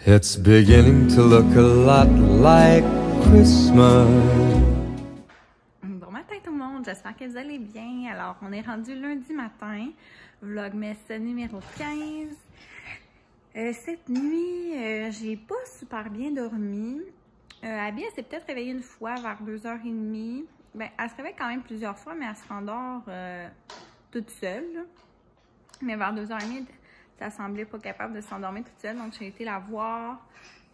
It's beginning to look a lot like Christmas. Bon matin tout le monde, j'espère que vous allez bien. Alors, on est rendu lundi matin, Vlogmas numéro 15. Cette nuit, j'ai pas super bien dormi. Abby, elle s'est peut-être réveillée une fois vers 2h30. Ben, elle se réveille quand même plusieurs fois, mais elle se rendort toute seule. Là. Mais vers 2h30, ça semblait pas capable de s'endormir toute seule, donc j'ai été la voir.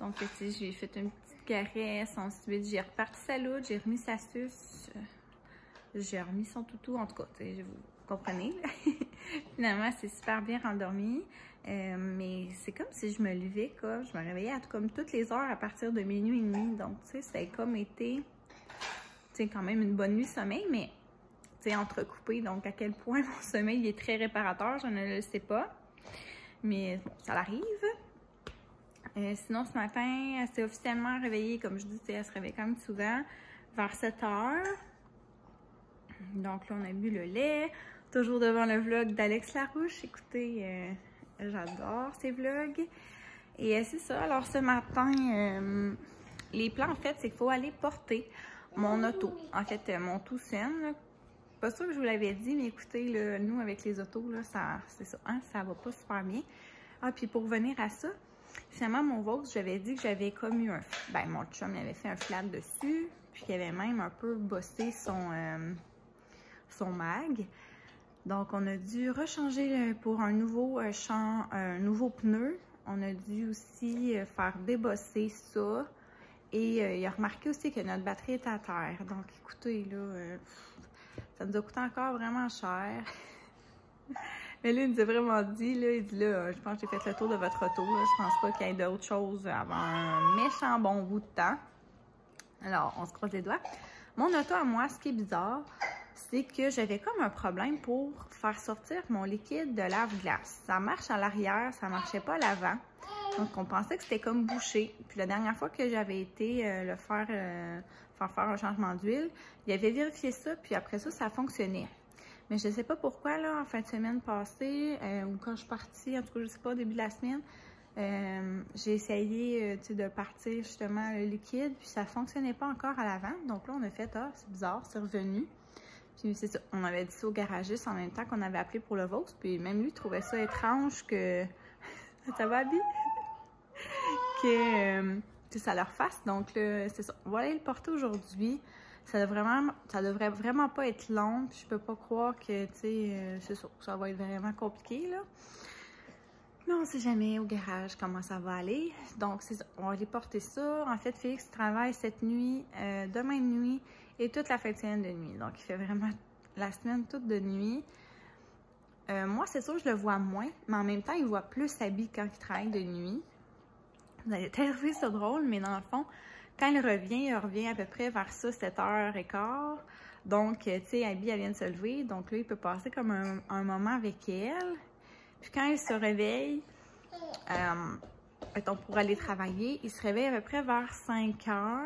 Donc, tu sais, j'ai fait une petite caresse. Ensuite, j'ai reparti sa louche, j'ai remis sa suce. J'ai remis son toutou, en tout cas, vous comprenez. Finalement, c'est super bien rendormi. Mais c'est comme si je me levais, quoi. Je me réveillais comme toutes les heures à partir de minuit et demi. Donc, tu sais, ça a comme été, tu sais, quand même une bonne nuit de sommeil, mais, tu sais, entrecoupé. Donc, à quel point mon sommeil est très réparateur, je ne le sais pas. Mais bon, ça l'arrive. Sinon, ce matin, elle s'est officiellement réveillée, comme je dis, elle se réveille quand même souvent, vers 7h. Donc là, on a bu le lait, toujours devant le vlog d'Alex Larouche. Écoutez, j'adore ces vlogs. Et c'est ça, alors ce matin, les plans, en fait, c'est qu'il faut aller porter mon auto. En fait, mon Tucson. Pas sûr que je vous l'avais dit, mais écoutez, là, nous, avec les autos, là, c'est ça, hein, ça va pas super bien. Ah, puis pour revenir à ça, finalement, mon Vaux, j'avais dit que j'avais comme eu un... Ben, mon chum, il avait fait un flat dessus, puis il avait même un peu bossé son mag. Donc, on a dû rechanger pour un nouveau un nouveau pneu. On a dû aussi faire débosser ça. Et il a remarqué aussi que notre batterie était à terre. Donc, écoutez, là... ça nous a coûté encore vraiment cher. Mais là, il nous a vraiment dit, là, il dit là, je pense que j'ai fait le tour de votre auto. Là. Je pense pas qu'il y ait d'autres choses avant un méchant bon bout de temps. Alors, on se croise les doigts. Mon auto à moi, ce qui est bizarre, c'est que j'avais comme un problème pour faire sortir mon liquide de lave-glace. Ça marche à l'arrière, ça marchait pas à l'avant. Donc, on pensait que c'était comme bouché. Puis la dernière fois que j'avais été faire un changement d'huile, il avait vérifié ça, puis après ça, ça fonctionnait. Mais je ne sais pas pourquoi, là, en fin de semaine passée, ou quand je suis partie, en tout cas, je ne sais pas, au début de la semaine, j'ai essayé de partir justement le liquide, puis ça ne fonctionnait pas encore à l'avant. Donc là, on a fait, ah, c'est bizarre, c'est revenu. Puis c'est ça, on avait dit ça au garagiste en même temps qu'on avait appelé pour le Vaux, puis même lui trouvait ça étrange que... ça va, Abby? que ça leur fasse. Donc là, c'est ça. On va aller le porter aujourd'hui. Ça devrait vraiment pas être long. Puis je peux pas croire que, tu sais, c'est ça. Ça va être vraiment compliqué, là. Mais on sait jamais au garage comment ça va aller. Donc, c'est ça. On va aller porter ça. En fait, Félix travaille cette nuit, demain de nuit et toute la fin de semaine de nuit. Donc, il fait vraiment la semaine toute de nuit. Moi, c'est sûr, je le vois moins. Mais en même temps, il voit plus Abby quand il travaille de nuit. Vous allez peut-être trouver ça drôle, mais dans le fond, quand il revient à peu près vers ça, 7h15. Donc, tu sais, Abby, elle vient de se lever. Donc là, il peut passer comme un moment avec elle. Puis quand il se réveille, mettons, pour aller travailler, il se réveille à peu près vers 5h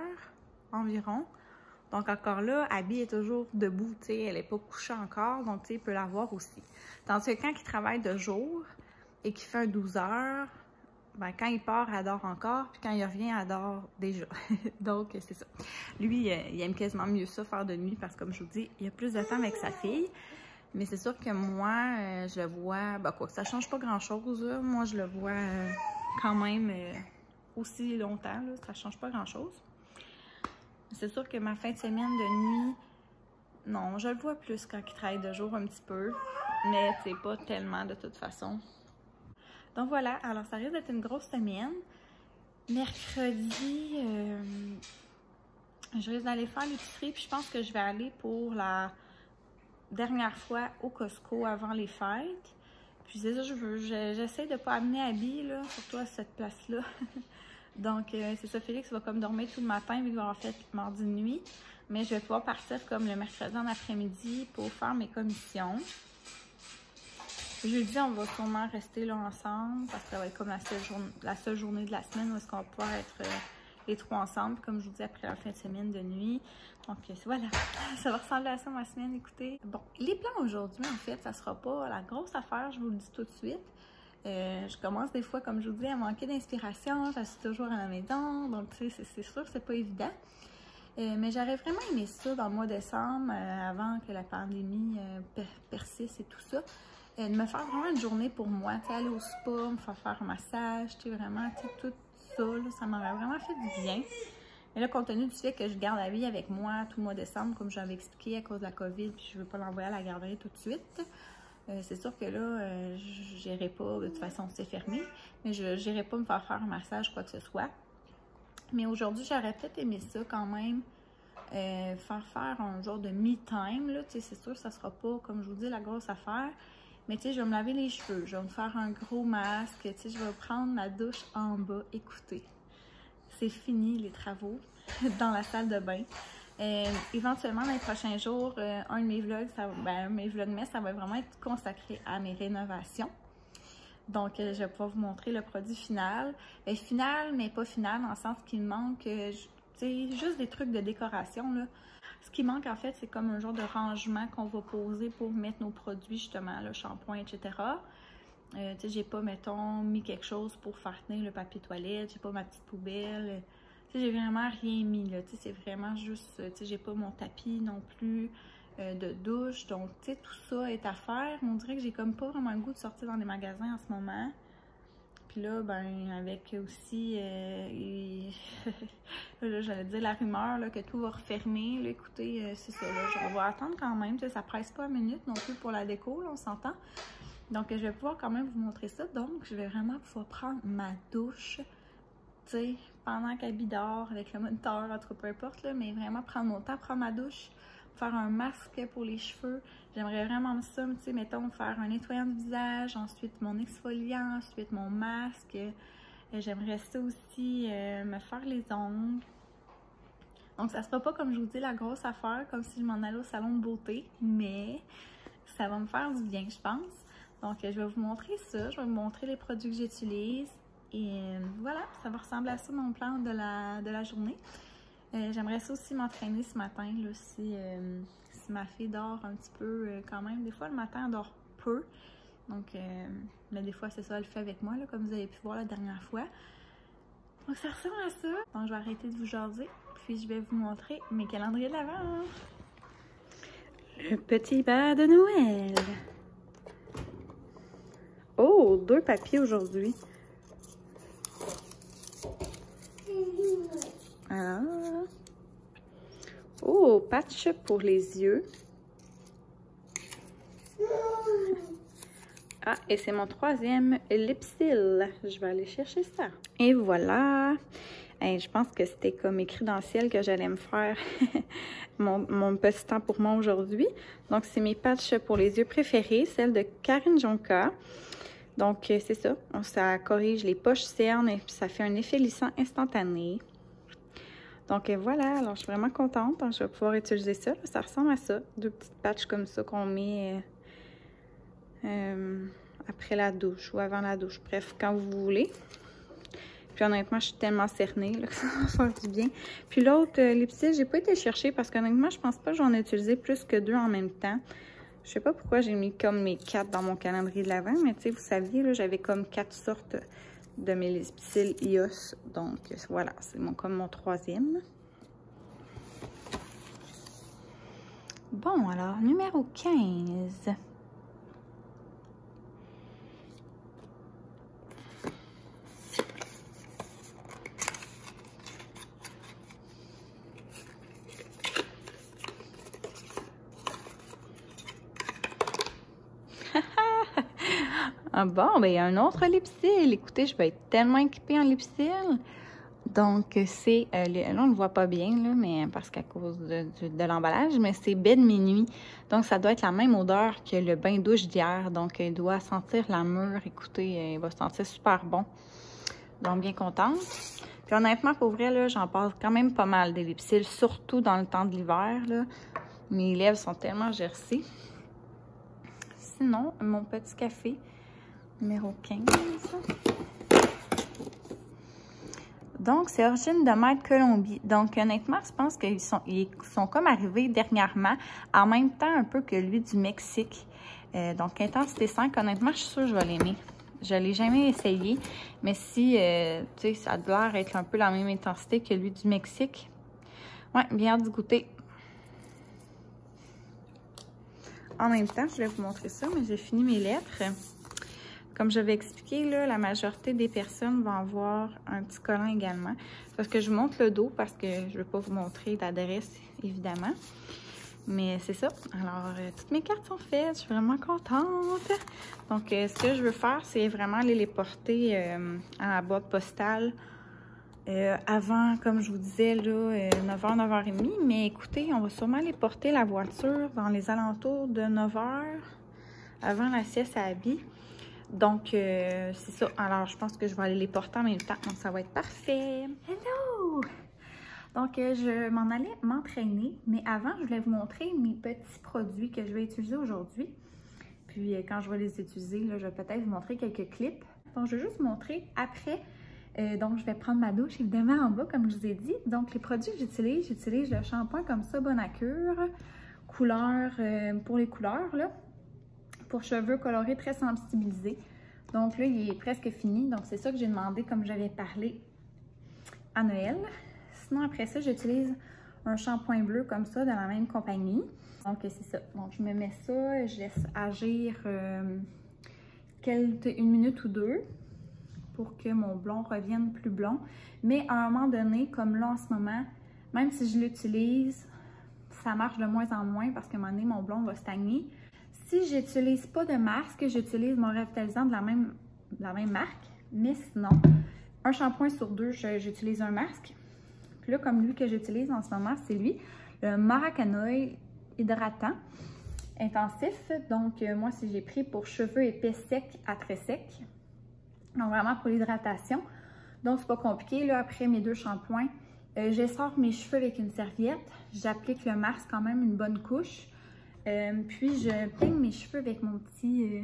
environ. Donc encore là, Abby est toujours debout, tu sais, elle n'est pas couchée encore. Donc, tu sais, il peut la voir aussi. Tandis que quand il travaille de jour et qu'il fait un 12h, ben, quand il part, elle dort encore, puis quand il revient, elle dort déjà. Donc, c'est ça. Lui, il aime quasiment mieux ça, faire de nuit, parce que comme je vous dis, il a plus de temps avec sa fille. Mais c'est sûr que moi, je le vois, ben quoi, ça change pas grand-chose, là. Moi, je le vois quand même aussi longtemps, là. Ça change pas grand-chose. C'est sûr que ma fin de semaine de nuit, non, je le vois plus quand il travaille de jour un petit peu, mais c'est pas tellement de toute façon. Donc voilà, alors ça risque d'être une grosse semaine. Mercredi, je risque d'aller faire l'épicerie, puis je pense que je vais aller pour la dernière fois au Costco avant les fêtes. Puis c'est ça, j'essaie de ne pas amener Abby, là, surtout à cette place-là. Donc c'est ça, Félix va comme dormir tout le matin, vu qu'il va avoir fait mardi de nuit. Mais je vais pouvoir partir comme le mercredi en après-midi pour faire mes commissions. Jeudi, on va sûrement rester là ensemble parce que ça va être comme la seule journée de la semaine où est-ce qu'on va pouvoir être les trois ensemble, comme je vous dis, après la fin de semaine de nuit. Donc voilà, ça va ressembler à ça ma semaine, écoutez. Bon, les plans aujourd'hui, en fait, ça sera pas la grosse affaire, je vous le dis tout de suite. Je commence des fois, comme je vous dis, à manquer d'inspiration. Je suis toujours à la maison, donc tu sais, c'est sûr que c'est pas évident. Mais j'aurais vraiment aimé ça dans le mois de décembre, avant que la pandémie persiste et tout ça. De me faire vraiment une journée pour moi, tu sais, aller au spa, me faire un massage, tu sais, vraiment, tu sais, tout ça, là, ça m'aurait vraiment fait du bien. Mais là, compte tenu du fait que je garde la vie avec moi tout le mois de décembre, comme j'avais expliqué à cause de la COVID, puis je ne veux pas l'envoyer à la garderie tout de suite, c'est sûr que là, je n'irai pas, de toute façon, c'est fermé, mais je n'irai pas me faire un massage, quoi que ce soit. Mais aujourd'hui, j'aurais peut-être aimé ça quand même, faire un genre de me-time, là, tu sais, c'est sûr que ça sera pas, comme je vous dis, la grosse affaire. Mais tu sais, je vais me laver les cheveux, je vais me faire un gros masque, tu sais, je vais prendre ma douche en bas. Écoutez, c'est fini les travaux dans la salle de bain. Éventuellement, dans les prochains jours, un de mes vlogs, mes vlogmas, ça va vraiment être consacré à mes rénovations. Donc, je vais pouvoir vous montrer le produit final. Final, mais pas final, dans le sens qu'il me manque, tu sais, juste des trucs de décoration, là. Ce qui manque, en fait, c'est comme un genre de rangement qu'on va poser pour mettre nos produits, justement, le shampoing, etc. Tu sais, j'ai pas, mettons, mis quelque chose pour faire tenir le papier toilette, j'ai pas ma petite poubelle. Tu sais, j'ai vraiment rien mis, là. Tu sais, c'est vraiment juste, tu sais, j'ai pas mon tapis non plus de douche. Donc, tu sais, tout ça est à faire. On dirait que j'ai comme pas vraiment le goût de sortir dans des magasins en ce moment. Puis là, ben, avec aussi, là, j'allais dire la rumeur là, que tout va refermer. Là, écoutez, c'est ça, là, on va attendre quand même. Ça presse pas une minute non plus pour la déco, là, on s'entend. Donc, je vais pouvoir quand même vous montrer ça. Donc, je vais vraiment pouvoir prendre ma douche, tu sais, pendant qu'Abby dort, avec le moniteur, en tout cas, peu importe, là, mais vraiment prendre mon temps, prendre ma douche, faire un masque pour les cheveux. J'aimerais vraiment ça, tu sais, mettons, faire un nettoyant de visage, ensuite mon exfoliant, ensuite mon masque. J'aimerais ça aussi me faire les ongles. Donc, ça sera pas, comme je vous dis, la grosse affaire, comme si je m'en allais au salon de beauté, mais ça va me faire du bien, je pense. Donc, je vais vous montrer ça, je vais vous montrer les produits que j'utilise. Et voilà, ça va ressembler à ça, mon plan de la journée. J'aimerais ça aussi m'entraîner ce matin, là, si ma fille dort un petit peu quand même. Des fois, le matin, elle dort peu. Donc, mais des fois, c'est ça, elle le fait avec moi, là, comme vous avez pu voir la dernière fois. Donc, ça ressemble à ça. Donc, je vais arrêter de vous jaser. Puis, je vais vous montrer mes calendriers de l'Avent. Le petit bas de Noël. Oh, 2 papiers aujourd'hui. Ah. Oh, patch pour les yeux. Ah, et c'est mon 3e Lipsil. Je vais aller chercher ça. Et voilà. Hey, je pense que c'était comme écrit dans le ciel que j'allais me faire mon petit temps pour moi aujourd'hui. Donc, c'est mes patchs pour les yeux préférés, celle de Karine Jonka. Donc, c'est ça. Ça corrige les poches cernes et ça fait un effet lissant instantané. Donc, voilà. Alors, je suis vraiment contente. Donc, je vais pouvoir utiliser ça. Ça ressemble à ça. 2 petites patchs comme ça qu'on met après la douche ou avant la douche. Bref, quand vous voulez. Puis, honnêtement, je suis tellement cernée là, que ça va faire du bien. Puis, l'autre Lipsil, j'ai pas été chercher parce qu'honnêtement, je pense pas que j'en ai utilisé plus que 2 en même temps. Je sais pas pourquoi j'ai mis comme mes 4 dans mon calendrier de l'Avent, mais tu sais, vous saviez, là, j'avais comme 4 sortes de mes Lipsil iOS. Donc, voilà, c'est comme mon 3e. Bon, alors, numéro 15. Ah bon, ben il y a un autre Lipsil. Écoutez, je vais être tellement équipée en Lipsil. Donc, c'est, là, on ne le voit pas bien, là, mais parce qu'à cause de l'emballage, mais c'est baie de minuit. Donc, ça doit être la même odeur que le bain douche d'hier. Donc, il doit sentir la mûre. Écoutez, il va sentir super bon. Donc, bien contente. Puis, honnêtement, pour vrai, là, j'en passe quand même pas mal des Lipsil, surtout dans le temps de l'hiver, là. Mes lèvres sont tellement gercées. Sinon, mon petit café, numéro 15. Donc, c'est Origine de Maître Colombie. Donc, honnêtement, je pense qu'ils sont comme arrivés dernièrement, en même temps un peu que lui du Mexique. Donc, Intensité 5, honnêtement, je suis sûre que je vais l'aimer. Je l'ai jamais essayé, mais si, tu sais, ça a l'air d'être un peu la même intensité que lui du Mexique. Ouais, bien hâte d'y goûter. En même temps, je vais vous montrer ça, mais j'ai fini mes lettres. Comme j'avais expliqué, là, la majorité des personnes vont avoir un petit collant également. Parce que je vous montre le dos, parce que je ne veux pas vous montrer d'adresse, évidemment. Mais c'est ça. Alors, toutes mes cartes sont faites. Je suis vraiment contente. Donc, ce que je veux faire, c'est vraiment aller les porter à la boîte postale avant, comme je vous disais, là, 9h, 9h30. Mais écoutez, on va sûrement les porter la voiture dans les alentours de 9h, avant la sieste à habits. Donc, c'est ça. Alors, je pense que je vais aller les porter en même temps. Donc, ça va être parfait. Hello! Donc, je m'en allais m'entraîner. Mais avant, je voulais vous montrer mes petits produits que je vais utiliser aujourd'hui. Puis, quand je vais les utiliser, là, je vais peut-être vous montrer quelques clips. Donc, je vais juste vous montrer après. Donc, je vais prendre ma douche, évidemment, en bas, comme je vous ai dit. Donc, les produits que j'utilise le shampoing comme ça, Bonacure. Couleur, pour les couleurs, là. Pour cheveux colorés très sensibilisés. Donc là, il est presque fini. Donc c'est ça que j'ai demandé comme j'avais parlé à Noël. Sinon, après ça, j'utilise un shampoing bleu comme ça de la même compagnie. Donc c'est ça. Donc je me mets ça, je laisse agir une minute ou deux pour que mon blond revienne plus blond. Mais à un moment donné, comme là en ce moment, même si je l'utilise, ça marche de moins en moins parce qu'à un moment donné, mon blond va stagner. Si j'utilise pas de masque, j'utilise mon revitalisant de la même marque. Mais sinon, un shampoing sur deux, j'utilise un masque. Puis là, comme lui que j'utilise en ce moment, c'est lui, le Maracanoï hydratant intensif. Donc, moi, si j'ai pris pour cheveux épais secs à très secs. Donc, vraiment pour l'hydratation. Donc, c'est pas compliqué. Là, après mes deux shampoings, j'essore mes cheveux avec une serviette. J'applique le masque quand même une bonne couche. Puis je peigne mes cheveux avec mon petit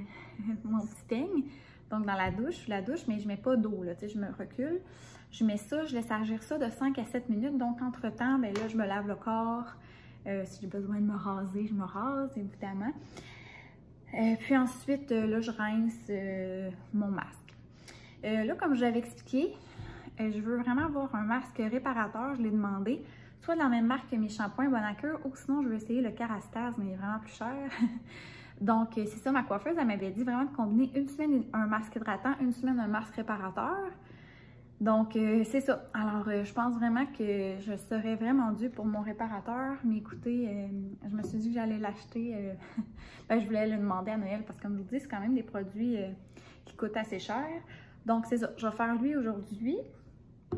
peigne, donc dans la douche, mais je mets pas d'eau, là, tu sais, je me recule. Je mets ça, je laisse agir ça de 5 à 7 minutes, donc entre-temps, ben là, je me lave le corps. Si j'ai besoin de me raser, je me rase, évidemment. Puis ensuite, là, je rince mon masque. Là, comme je l'avais expliqué, je veux vraiment avoir un masque réparateur, je l'ai demandé. Soit de la même marque que mes shampoings Bonacure, ou sinon je vais essayer le Kerastase, mais il est vraiment plus cher. Donc c'est ça, ma coiffeuse, elle m'avait dit vraiment de combiner une semaine un masque hydratant, une semaine un masque réparateur. Donc c'est ça. Alors je pense vraiment que je serais vraiment due pour mon réparateur. Mais écoutez, je me suis dit que j'allais l'acheter. Ben, je voulais le demander à Noël parce que comme je vous dis, c'est quand même des produits qui coûtent assez cher. Donc c'est ça, je vais faire lui aujourd'hui.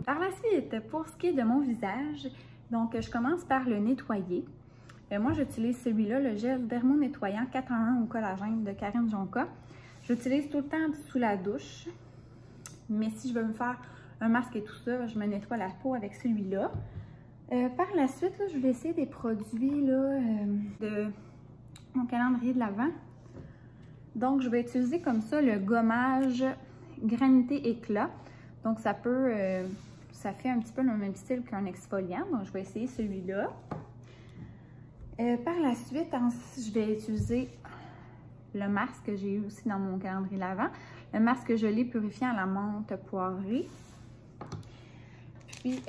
Par la suite, pour ce qui est de mon visage, donc je commence par le nettoyer. Moi, j'utilise celui-là, le gel dermo-nettoyant 4 en 1 au collagène de Karine Jonca. J'utilise tout le temps sous la douche. Mais si je veux me faire un masque et tout ça, je me nettoie la peau avec celui-là. Par la suite, là, je vais essayer des produits là, de mon calendrier de l'Avent. Donc, je vais utiliser comme ça le gommage Granité Éclat. Donc, ça peut... ça fait un petit peu le même style qu'un exfoliant, donc je vais essayer celui-là. Par la suite, je vais utiliser le masque que j'ai eu aussi dans mon calendrier l'Avent, le masque gelé purifiant à la menthe poivrée. Puis,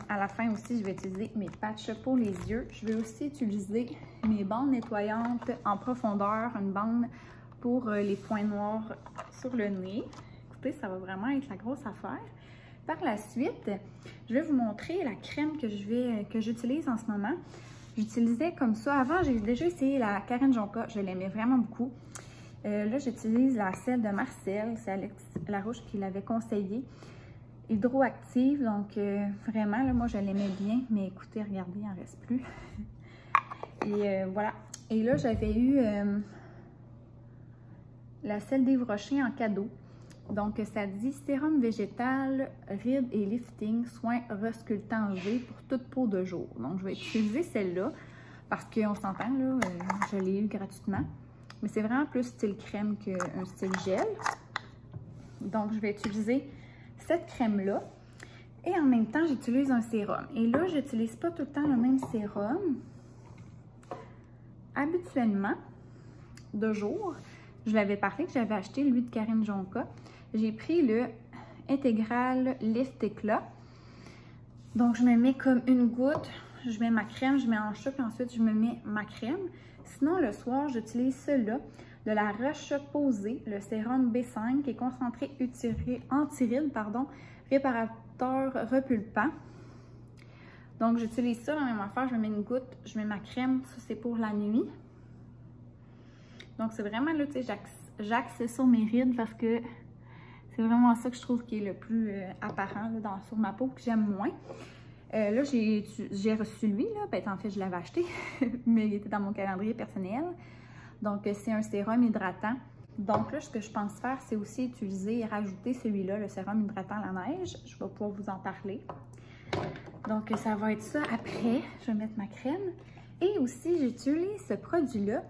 à la fin aussi, je vais utiliser mes patchs pour les yeux. Je vais aussi utiliser mes bandes nettoyantes en profondeur, une bande pour les points noirs sur le nez. Écoutez, ça va vraiment être la grosse affaire. Par la suite, je vais vous montrer la crème que j'utilise en ce moment. J'utilisais comme ça. Avant, j'ai déjà essayé la Karine Jonca. Je l'aimais vraiment beaucoup. Là, j'utilise la celle de Marcel. C'est Alex Larouche qui l'avait conseillé. Hydroactive. Donc, vraiment, là, moi, je l'aimais bien. Mais écoutez, regardez, il n'en reste plus. Et voilà. Et là, j'avais eu la celle d'Yves Rocher en cadeau. Donc, ça dit sérum végétal, rides et lifting, soins resculptants V pour toute peau de jour. Donc, je vais utiliser celle-là parce qu'on s'entend, là, je l'ai eu gratuitement. Mais c'est vraiment plus style crème qu'un style gel. Donc, je vais utiliser cette crème-là. Et en même temps, j'utilise un sérum. Et là, je n'utilise pas tout le temps le même sérum. Habituellement, de jour, Je l'avais parlé que j'avais acheté lui de Karine Jonca. J'ai pris le Intégral Lift Éclat. Donc, je me mets comme une goutte, je mets ma crème, je mélange ça, puis ensuite, je me mets ma crème. Sinon, le soir, j'utilise celui-là de la Roche-Posay, le sérum B5, qui est concentré anti-rides, réparateur repulpant. Donc, j'utilise ça, la même affaire, je me mets une goutte, je mets ma crème, ça c'est pour la nuit. Donc, c'est vraiment là, tu sais, j'axe sur mes rides parce que c'est vraiment ça que je trouve qui est le plus apparent là, sur ma peau, que j'aime moins. Là, j'ai reçu lui, là. Ben, en fait, je l'avais acheté, mais il était dans mon calendrier personnel. Donc, c'est un sérum hydratant. Donc là, ce que je pense faire, c'est aussi utiliser et rajouter celui-là, le sérum hydratant à la neige. Je vais pouvoir vous en parler. Donc, ça va être ça après. Je vais mettre ma crème. Et aussi, j'utilise ce produit-là.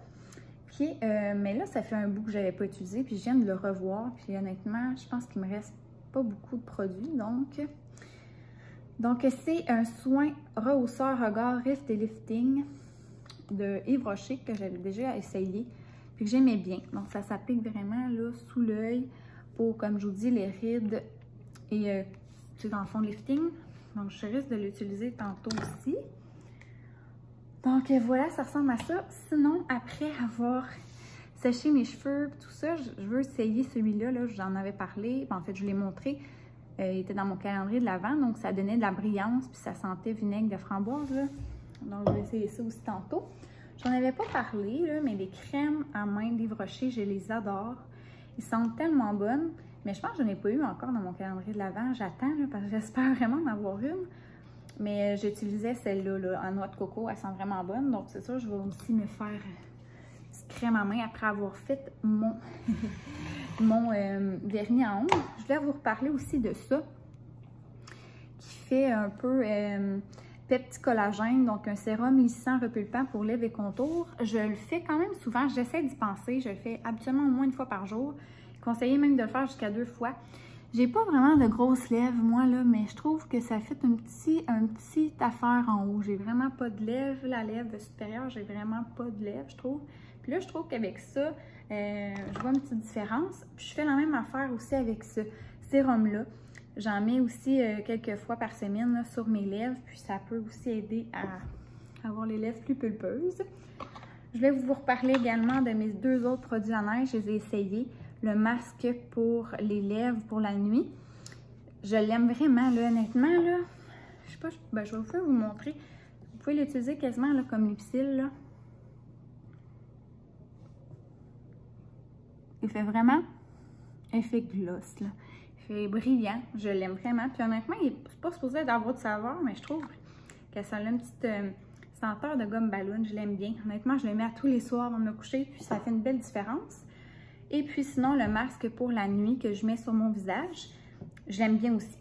Mais là, ça fait un bout que je n'avais pas utilisé, puis je viens de le revoir. Puis honnêtement, je pense qu'il me reste pas beaucoup de produits. Donc c'est un soin rehausseur regard Rift et Lifting de Yves Rocher que j'avais déjà essayé, puis que j'aimais bien. Donc ça s'applique vraiment là sous l'œil pour, comme je vous dis, les rides et dans le fond lifting. Donc je risque de l'utiliser tantôt aussi. Donc voilà, ça ressemble à ça. Sinon, après avoir séché mes cheveux tout ça, je veux essayer celui-là. Là, j'en avais parlé. En fait, je l'ai montré. Il était dans mon calendrier de l'Avent. Donc, ça donnait de la brillance. Puis ça sentait vinaigre de framboise. Là. Donc, je vais essayer ça aussi tantôt. J'en avais pas parlé, là, mais les crèmes à main d'Yves Rocher, je les adore. Ils sentent tellement bonnes. Mais je pense que je n'en ai pas eu encore dans mon calendrier de l'Avent. J'attends parce que j'espère vraiment en avoir une. Mais j'utilisais celle-là là, en noix de coco, elle sent vraiment bonne. Donc c'est sûr, je vais aussi me faire une petite crème à main après avoir fait mon, vernis à ongles. Je vais vous reparler aussi de ça, qui fait un peu Pepti Collagène, donc un sérum lissant repulpant pour lèvres et contours. Je le fais quand même souvent, j'essaie d'y penser, je le fais habituellement au moins une fois par jour. Conseillé même de le faire jusqu'à 2 fois. J'ai pas vraiment de grosses lèvres, moi, là, mais je trouve que ça fait un petit affaire en haut. J'ai vraiment pas de lèvres. La lèvre supérieure, j'ai vraiment pas de lèvres, je trouve. Puis là, je trouve qu'avec ça, je vois une petite différence. Puis je fais la même affaire aussi avec ce sérum-là. J'en mets aussi quelques fois par semaine là, sur mes lèvres. Puis ça peut aussi aider à avoir les lèvres plus pulpeuses. Je vais vous reparler également de mes 2 autres produits à neige. Je les ai essayés. Le masque pour les lèvres pour la nuit. Je l'aime vraiment, là, honnêtement, là. Je sais pas, ben, je vais vous montrer. Vous pouvez l'utiliser quasiment là, comme lipsil, là. Il fait vraiment effet gloss, là. Il fait brillant. Je l'aime vraiment. Puis honnêtement, il n'est pas supposé avoir de saveur, mais je trouve que ça a une petite senteur de gomme ballon. Je l'aime bien. Honnêtement, je le mets à tous les soirs avant de me coucher, puis ça fait une belle différence. Et puis sinon, le masque pour la nuit que je mets sur mon visage, j'aime bien aussi.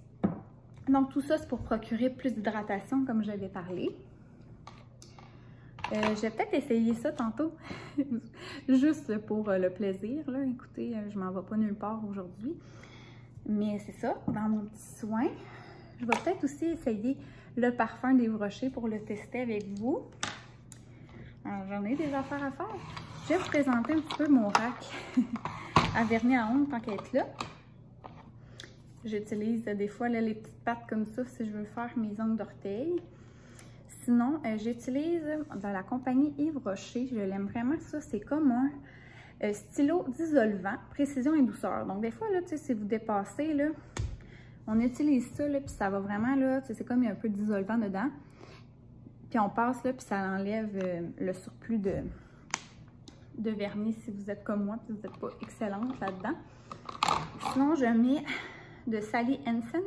Donc tout ça, c'est pour procurer plus d'hydratation, comme j'avais parlé. Je vais peut-être essayer ça tantôt, juste pour le plaisir. Là. Écoutez, je m'en vais pas nulle part aujourd'hui. Mais c'est ça, dans mon petit soin. Je vais peut-être aussi essayer le parfum d'Yves Rocher pour le tester avec vous. J'en ai des affaires à faire. Je vais vous présenter un petit peu mon rack à vernis à ongles tant qu'à être là. J'utilise des fois là, les petites pattes comme ça si je veux faire mes ongles d'orteil. Sinon, j'utilise de la compagnie Yves Rocher. Je l'aime vraiment, ça. C'est comme un stylo dissolvant, précision et douceur. Donc, des fois, là, tu sais, si vous dépassez, là, on utilise ça, là, puis ça va vraiment, là, tu sais, c'est comme il y a un peu de dissolvant dedans. Puis on passe, là, puis ça enlève le surplus de vernis si vous êtes comme moi, puis vous n'êtes pas excellente là-dedans. Sinon, je mets de Sally Hansen,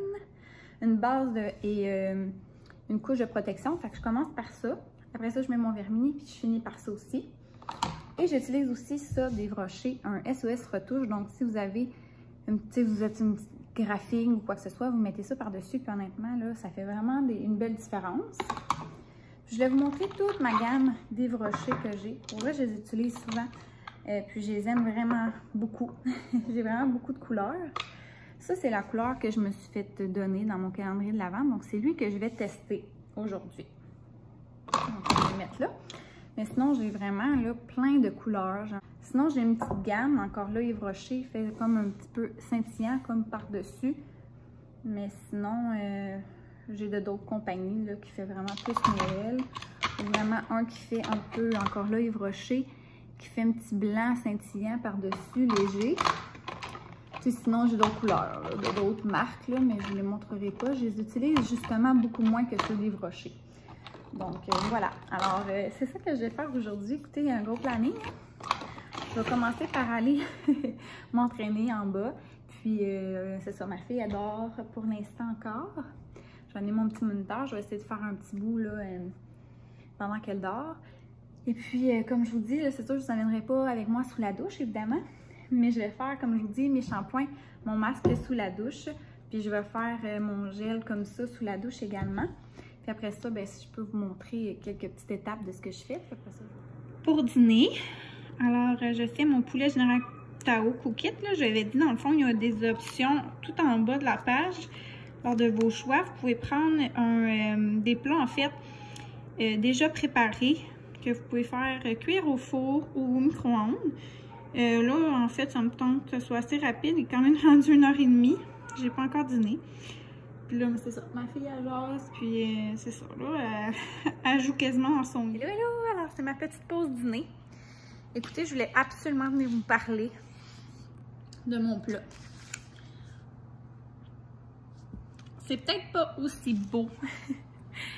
une base et une couche de protection. Fait que je commence par ça. Après ça, je mets mon vernis, puis je finis par ça aussi. Et j'utilise aussi ça d'Yves Rocher, un SOS retouche. Donc, si vous avez vous êtes une petite graphine ou quoi que ce soit, vous mettez ça par-dessus, puis honnêtement, là, ça fait vraiment une belle différence. Je vais vous montrer toute ma gamme d'Yves Rocher que j'ai. Pour vrai, je les utilise souvent. Puis je les aime vraiment beaucoup. J'ai vraiment beaucoup de couleurs. Ça, c'est la couleur que je me suis fait donner dans mon calendrier de l'Avent. Donc, c'est lui que je vais tester aujourd'hui. Donc, je vais le mettre là. Mais sinon, j'ai vraiment là, plein de couleurs. Sinon, j'ai une petite gamme. Encore là, Yves Rocher, il fait comme un petit peu scintillant, comme par-dessus. Mais sinon, j'ai d'autres compagnies là, qui fait vraiment plus Noël. Vraiment un qui fait un peu, encore là, Yves Rocher, qui fait un petit blanc scintillant par-dessus, léger. Puis sinon, j'ai d'autres couleurs, d'autres marques, là, mais je ne vous les montrerai pas. Je les utilise justement beaucoup moins que ceux d'Yves Rocher. Donc, voilà. Alors, c'est ça que je vais faire aujourd'hui. Écoutez, il y a un gros planning. Je vais commencer par aller m'entraîner en bas. Puis, c'est ça, ma fille adore pour l'instant encore. Je vais amener mon petit moniteur. Je vais essayer de faire un petit bout, là, pendant qu'elle dort. Et puis, comme je vous dis, c'est sûr que je ne vous amènerai pas avec moi sous la douche, évidemment. Mais je vais faire, comme je vous dis, mes shampoings, mon masque sous la douche. Puis je vais faire mon gel comme ça sous la douche également. Puis après ça, ben, si je peux vous montrer quelques petites étapes de ce que je fais. Après ça, pour dîner, alors je fais mon poulet général Tao Cookit. Là, je l'avais dit, dans le fond, il y a des options tout en bas de la page. Lors de vos choix, vous pouvez prendre des plats, en fait, déjà préparés, que vous pouvez faire cuire au four ou au micro-ondes. Là, en fait, ça me tente que ce soit assez rapide. Il est quand même rendu 1h30. J'ai pas encore dîné. Puis là, c'est ça. Ma fille, elle jase. Puis c'est ça. Là, elle joue quasiment dans son lit. Hello, hello! Alors, c'est ma petite pause dîner. Écoutez, je voulais absolument venir vous parler de mon plat. C'est peut-être pas aussi beau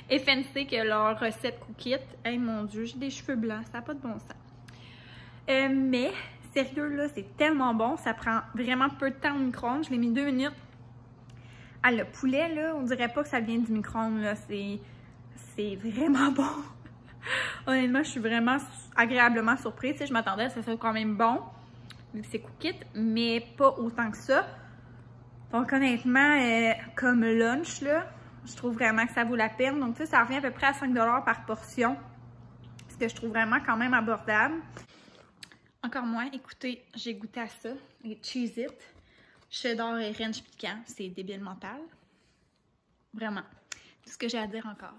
et fancy que leur recette Cookit. Hey, mon Dieu, j'ai des cheveux blancs. Ça n'a pas de bon sens. Mais... sérieux, là, c'est tellement bon. Ça prend vraiment peu de temps au micro-ondes. Je l'ai mis 2 minutes. Ah, le poulet, là, on dirait pas que ça vient du micro-ondes, là. C'est vraiment bon. Honnêtement, je suis vraiment agréablement surprise. Tu sais, je m'attendais à ce que ça soit quand même bon, vu que c'est Cookit, mais pas autant que ça. Donc, honnêtement, comme lunch, là, je trouve vraiment que ça vaut la peine. Donc, tu sais, ça revient à peu près à 5 $ par portion. Ce que je trouve vraiment quand même abordable. Encore moins, écoutez, j'ai goûté à ça, les Cheez-It, cheddar et ranch piquant, c'est débile mental. Vraiment, tout ce que j'ai à dire encore.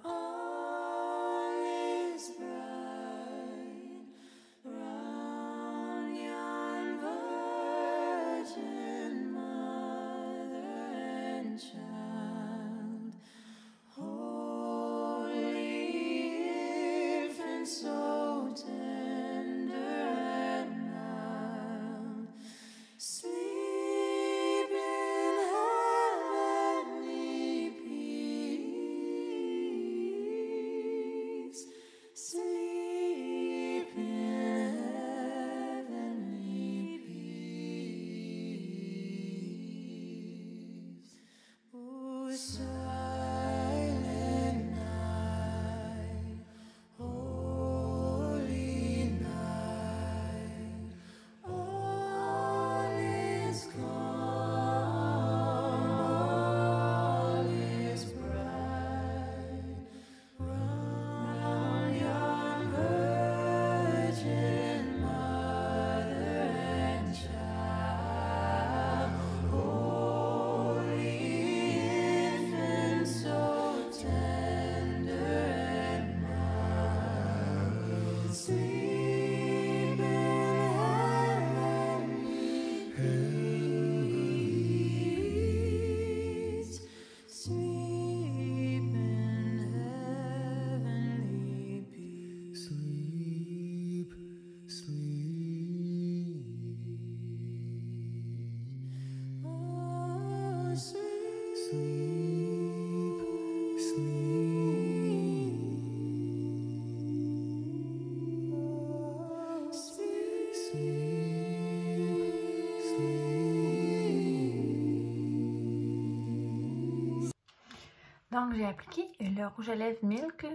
Donc, j'ai appliqué le rouge à lèvres Milk. Là.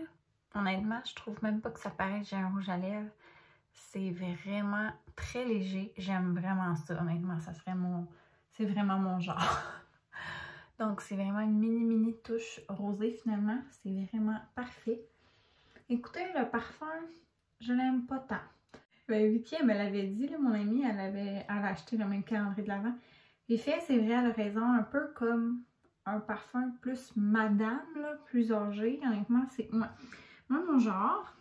Honnêtement, je trouve même pas que ça paraît que j'ai un rouge à lèvres. C'est vraiment très léger. J'aime vraiment ça, honnêtement. Ça serait c'est vraiment mon genre. Donc, c'est vraiment une mini touche rosée, finalement. C'est vraiment parfait. Écoutez, le parfum, je l'aime pas tant. Ben, Vicky, elle me l'avait dit, là, mon amie, elle a acheté le même calendrier de l'Avent. L'effet, c'est vrai, elle a raison, un peu comme un parfum plus madame, là, plus âgé. Honnêtement, c'est moi mon genre.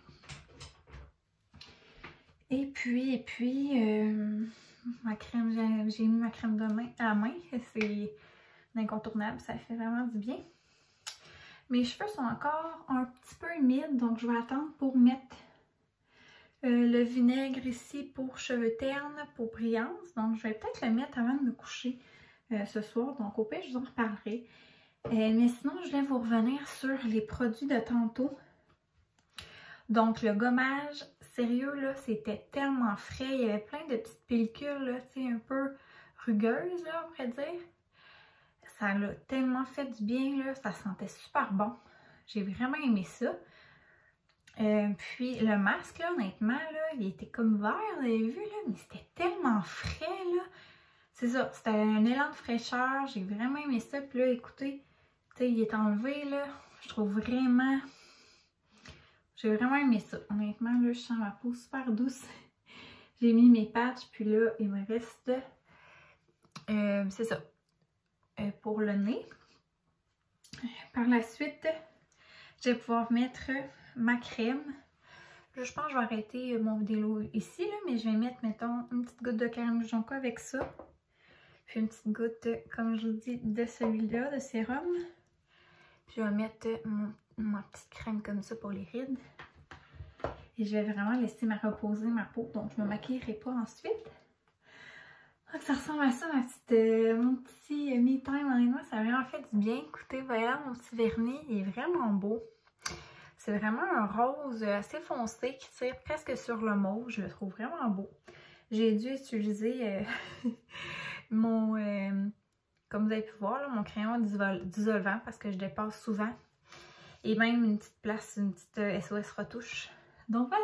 Et puis, ma crème, j'ai mis ma crème de main à la main. C'est incontournable, ça fait vraiment du bien. Mes cheveux sont encore un petit peu humides, donc je vais attendre pour mettre le vinaigre ici pour cheveux ternes, pour brillance. Donc je vais peut-être le mettre avant de me coucher ce soir. Donc au pire, je vous en reparlerai. Mais sinon, je vais vous revenir sur les produits de tantôt. Donc le gommage, sérieux là, c'était tellement frais. Il y avait plein de petites pellicules là, tu sais, un peu rugueuses là, on pourrait dire. Ça l'a tellement fait du bien là, ça sentait super bon. J'ai vraiment aimé ça. Puis le masque là, honnêtement là, il était comme vert, vous avez vu là, mais c'était tellement frais là. C'est ça, c'était un élan de fraîcheur, j'ai vraiment aimé ça. Puis là, écoutez, tu sais, il est enlevé là, je trouve vraiment... J'ai vraiment aimé ça. Honnêtement, là, je sens ma peau super douce. J'ai mis mes patchs, puis là, il me reste... c'est ça. Pour le nez. Par la suite, je vais pouvoir mettre ma crème. Là, je pense que je vais arrêter mon vidéo ici, là, mais je vais mettre, mettons, une petite goutte de crème jonca avec ça. Puis une petite goutte, comme je vous dis, de celui-là, de sérum. Puis je vais mettre ma petite crème comme ça pour les rides. Et je vais vraiment laisser reposer ma peau, donc je ne me maquillerai pas ensuite. Donc ça ressemble à ça, mon petit me time en moi. Ça a vraiment fait du bien. Écoutez, voilà, mon petit vernis, il est vraiment beau. C'est vraiment un rose assez foncé qui tire presque sur le mauve. Je le trouve vraiment beau. J'ai dû utiliser mon... comme vous avez pu voir, là, mon crayon d'isolvant parce que je dépasse souvent. Et même une petite place, une petite SOS retouche. Donc voilà,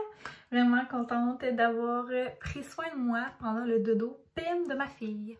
vraiment contente d'avoir pris soin de moi pendant le dodo PIM de ma fille.